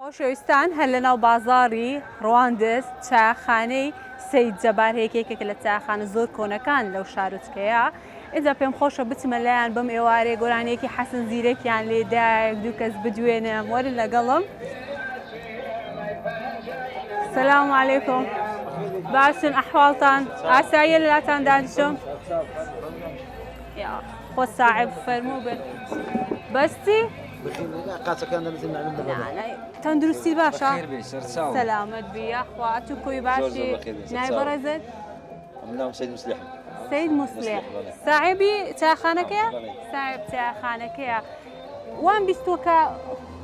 خۆشەویستان هەر لەناو بازاڕی ڕواندز چاخانەی سەید جەبار هەیەکێکێک لە چاخانە زۆر کۆنەکان لەو شارۆچکەیە. ئێجا پێم خۆشە بچمە لایەن بەم ئێوارەیە گۆرانەیەکی حەسن زیرەکیان لێدایک دوو کەس بدوێنێ وەرن لەگەڵم. سەلام عەلەیکۆم، باشن ئەحواڵتان؟ ئاساییە لەلاتان دانیشتم؟ خۆ ساحب فەرموو بن. بەستی؟ تەندروستی باشە؟ سەلامەت بی یاخوا تو کۆی باشی نای بەڕێزت؟ ناوم سيد مصلح. سيد مصلح صاحبي چاخانەکەیە؟ صاحب چاخانەکەیە. وان بیستووە کە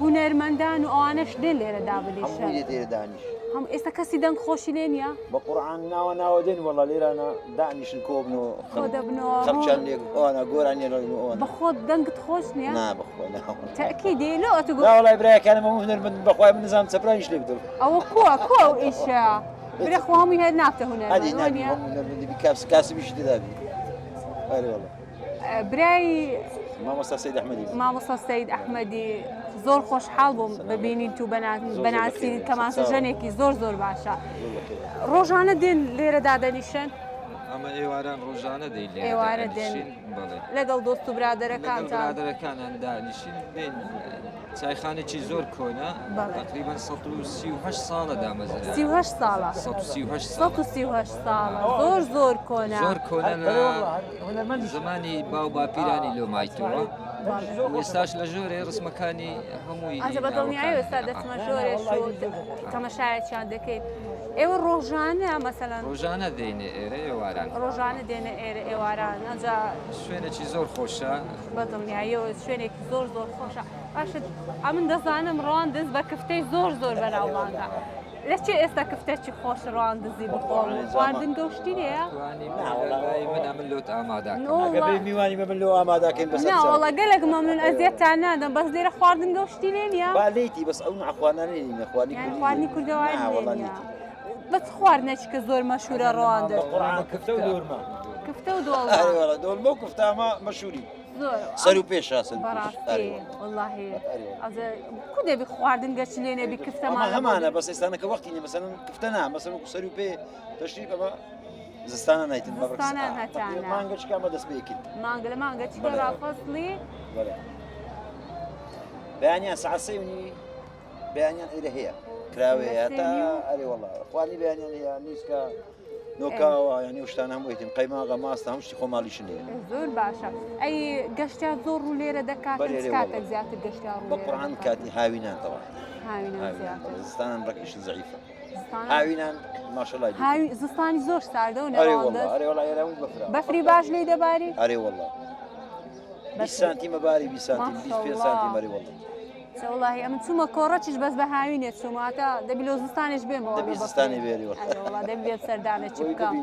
هونەرمەندان و ئەوانەش دێن لێرە دابنیشن. هەمووی لێ دانیش. هەموو ئێستا کەسی دەنگ خۆشی لێ نییە؟ بە قورعان ناوە دێن وەڵا لێرانە دانیشن کۆبن و خۆ دەبنەوە خەڵکیان لێ ئەوانە گۆرانیان ئەوانە. بە خۆت دەنگت خۆش نییە؟ نا بەخۆ ناوە. تەئکیدی لۆ ئەتو لا وەڵای برایەکانم هەموو هونەرمەند بەخوای من نزانم چەپرانیش لێ بدڵ. ئەوە کووە ئەو ئیشە. برێ خۆ هەمووی هەر نابتە هونەرمەند وانە؟ هونەرمەندی کاسبیشی دەدابی. ئەرێ وەڵا. برای مامۆستا سەید ئەحمەدی. مامۆستا سەید ئەحمەدی زۆر خۆشحاڵ بووم ببینین تو بەناسین کەمانچە ژنێکی زۆر باشە. ڕۆژانە دێن لێرە دادەنیشن؟ ئەمە ئێواران ڕۆژانە دەین ئێوارە دێن لەگەڵ دۆست و برادەرەکانتان؟ برادەرەکانان دانیشین دێن. چایخانێکی زۆر کۆنا تقریبا 138 ساڵە دامەزرا. 38 ساڵە؟ 138 ساڵە زۆر کۆنا. زۆر کۆنا لە زمانی باو باپیرانی لۆمایتەوە. ئێستاش لە ژۆرێ ڕسمەکانی هەمووی ئەجە بەدڵنیایی ئێستا دەچمە ژۆرێش و تەمەشایەکیان دەکەیت. ئێوە ڕۆژانە مەسەلەن ڕۆژانە دێنێ ئێرە ئێواران. ڕۆژانە دێنە ئێرە ئێواران. ئەجا شوێنێکی زۆر خۆشە بەدڵنیاییەوە شوێنێکی زۆر خۆشە. باشە ئەمن دەزانم ڕواندز بە کفتەی زۆر بەناوبانگە. لەچێ ئێستا کفتێکی خۆش ڕواندزی بخۆم؟ خواردن گەوشتی لێیە؟ من ئەمن لۆت ئامادەکەم. میوانی بە من لۆ ئامادەکەین بەسەر نا وەڵا گەلێک مەمنون ئەزیەتتان نادەم بەس لێرە خواردن گەوشتی لێ نییە؟ با لێیتی بەس ئەو نەخواردنانەی نەخواردنی یانی خواردنی کوردەوای نییە. بەس خواردنێکی کە زۆر مەشهورە ڕواندز. کفتە و دۆڵما. کفتە و دۆڵما. ئەرێ دۆڵما و کفتە ئەمە مەشهوری. سەر و پێش بەڕاستی وەڵاهی ئەزە کو دەبی خواردن گەچ لێ نەبی کفتەمان هەمانە بەس ئێستانەکە وەختی نیە مەسەلەن کفتە نا مەسەلەن سەر و پێ تەشریف ئەمە زستانە نایتن زستانە هەتانە مانگە چکە ئەمە دەست پێکرد مانگە لە مانگە چکە ڕافەسلی بەیانیان سەعات سێونی بەیانیان ئێرە هەیە کراوەیە تا ئەرێ وەڵا خواردنی بەیانیان هەیە نیسکە نۆکاوە ینی شتان هەموو هیتیم قەیماغە ماستە هەموو شتی خۆماڵیشن لێ زۆر باشە. ئەی گەشتیان زۆر ڕوو لێرە دەکات کاتێک زیاتر گەشتیان ڕوو بە قورعان کاتی هاوینان تەوا هاوینان زیاتر زستانان ڕەکیش زەعیفە هاوینان ماشەڵای زستانی زۆر ساردە و ئەرێ وەڵا ئێرە بەفری باش لێی دەباری؟ ئەرێ وەڵا 20 سانتیمە باری 20 سانتیم 25 سانتیم ئەرێ وەڵا والله ئەمە چوومە کۆڕەچیش بەس بە هاوینێت چووماتە دەبی لۆ زستانیش بێمەوە دەبی زستانی بێری وڵا دەبێت سەردانە چ بکەم.